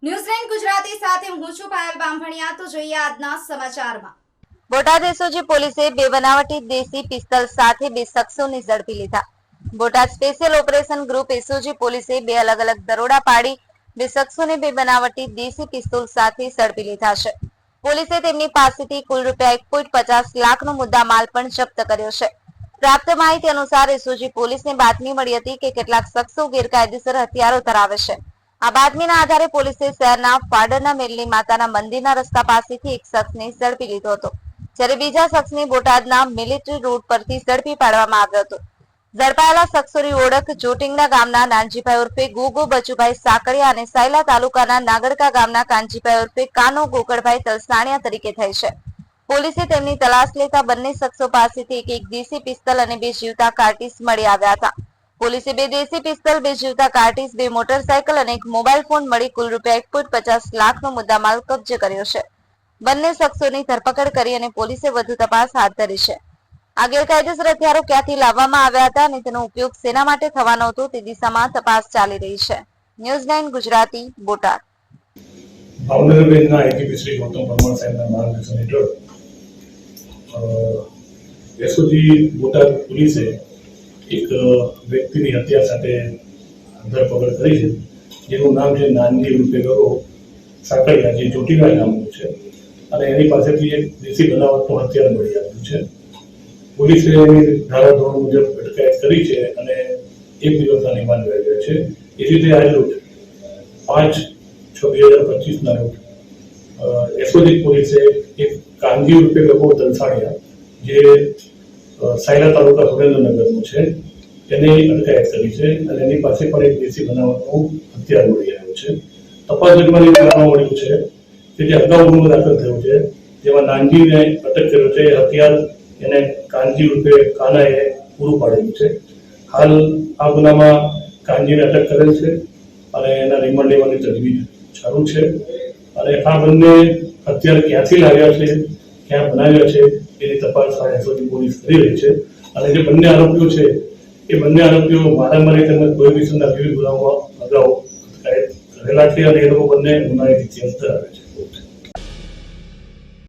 ન્યૂઝલેન્ડ ગુજરાતી સાથે હું છું પાયલ બામભણિયા। તો જોઈએ આજના સમાચારમાં। બોટાદ એસઓજી પોલીસે બે બનાવટી દેશી પિસ્તલ સાથે બે શખ્સોને ઝડપી લીધા। Botad special operation group SOG પોલીસે બે અલગ અલગ દરોડા પાડી બે શખ્સોને બે બનાવટી દેશી પિસ્તોલ સાથે ઝડપી લીધા છે। પોલીસે તેમની પાસેથી કુલ રૂપિયા 1.50 લાખનો મુદ્દામાલ પણ જપ્ત કર્યો છે। પ્રાપ્ત માહિતી અનુસાર એસઓજી પોલીસને બાતમી મળી હતી કે કેટલાક શખ્સો ગેરકાયદેસર હથિયારો ધરાવે છે। આ બાતમીના આધારે પોલીસે શહેરના ફાડરના મેલની માતાના મંદિરના રસ્તા પાસેથી એક શખ્સને ઝડપી લીધો હતો, જ્યારે બીજા શખ્સને બોટાદના મિલિટરી રોડ પરથી ઝડપી પાડવામાં આવ્યો હતો। ઝડપાયેલા શખ્સોની ઓળખ જોટિંગના ગામના નાનજીભાઈ ઉર્ફે ગોગો બચુભાઈ સાકરિયા અને સાયલા તાલુકાના નાગડકા ગામના કાનજીભાઈ ઉર્ફે કાનો ગોકળભાઈ તલસાણિયા તરીકે થઈ છે। પોલીસે તેમની તલાશ લેતા બંને શખ્સો પાસેથી એક દેશી પિસ્તલ અને બે જીવતા કાર્ટીસ મળી આવ્યા હતા। પોલીસે બે દેશી પિસ્તલ, બે જીવતા કાર્ટીસ, બે મોટરસાયકલ અને એક મોબાઈલ ફોન મળી કુલ રૂપિયા 1.50 લાખનો મુદ્દામાલ કબજે કર્યો છે। બંને શખ્સોની ધરપકડ કરી અને પોલીસે વધુ તપાસ હાથ ધરી છે। આ ગેરકાયદેસર હથિયારો ક્યાંથી લાવવામાં આવ્યા હતા અને તેનો ઉપયોગ શેના માટે થવાનો હતો તે દિશામાં તપાસ ચાલી રહી છે। ન્યૂઝ9 ગુજરાતી, બોટાદ। ભાવનગર રેન્જના આઈજીપી શ્રી ગૌતમ પરમાર સાહેબના માર્ગદર્શન હેઠળ એસઓજી બોટાદ પોલીસે એક વ્યક્તિની હત્યા સાથે ધરપકડ કરી છે, જેનું નામ છે નાનજી ઉર્ફે ગગો સાકરિયા, જે ચોટીલા ગામનું છે, અને એની પાસેથી એક દેશી બનાવટનું હથિયાર મળી આવ્યું છે। પોલીસે એની ધારાધોરણ મુજબ અટકાયત કરી છે અને 1 દિવસના રિમાન્ડ મેળવ્યા છે। એ રીતે આજરોજ 5/6/2025 ના રોજ એસઓજી પોલીસે એક કાનજી ઉર્ફે ગગો તલસાણિયા, જે સાયલા તાલુકા સુરેન્દ્રનગરનું છે, તેને અટકાયત કરી છે અને એની પાસે પણ એક દેશી બનાવટનું હથિયાર મળી આવ્યું છે। તપાસ દરમિયાન જાણવા મળ્યું છે કે જે અગાઉ ગુનો દાખલ થયો છે, જેમાં નાનજીને અટક કર્યો છે, હથિયાર એને કાનજી ઉર્ફે કાનાએ પૂરું પાડેલું છે। હાલ આ ગુનામાં કાનજીને અટક કરેલ છે અને એના રિમાન્ડ લેવાની તજવીજ ચાલુ છે। અને આ બંને હથિયાર ક્યાંથી લાવ્યા છે, ક્યાં બનાવ્યા છે, એની તપાસ એસઓજી પોલીસ કરી રહી છે। અને જે બંને આરોપીઓ છે એ બંને આરોપીઓ મારામારી તેમજ પ્રોહિબિશનના વિવિધ ગુનાઓમાં અગાઉ અટકાયત કરેલા છે અને એ લોકો બંને ગુનાહિત ઇતિહાસ ધરાવે છે।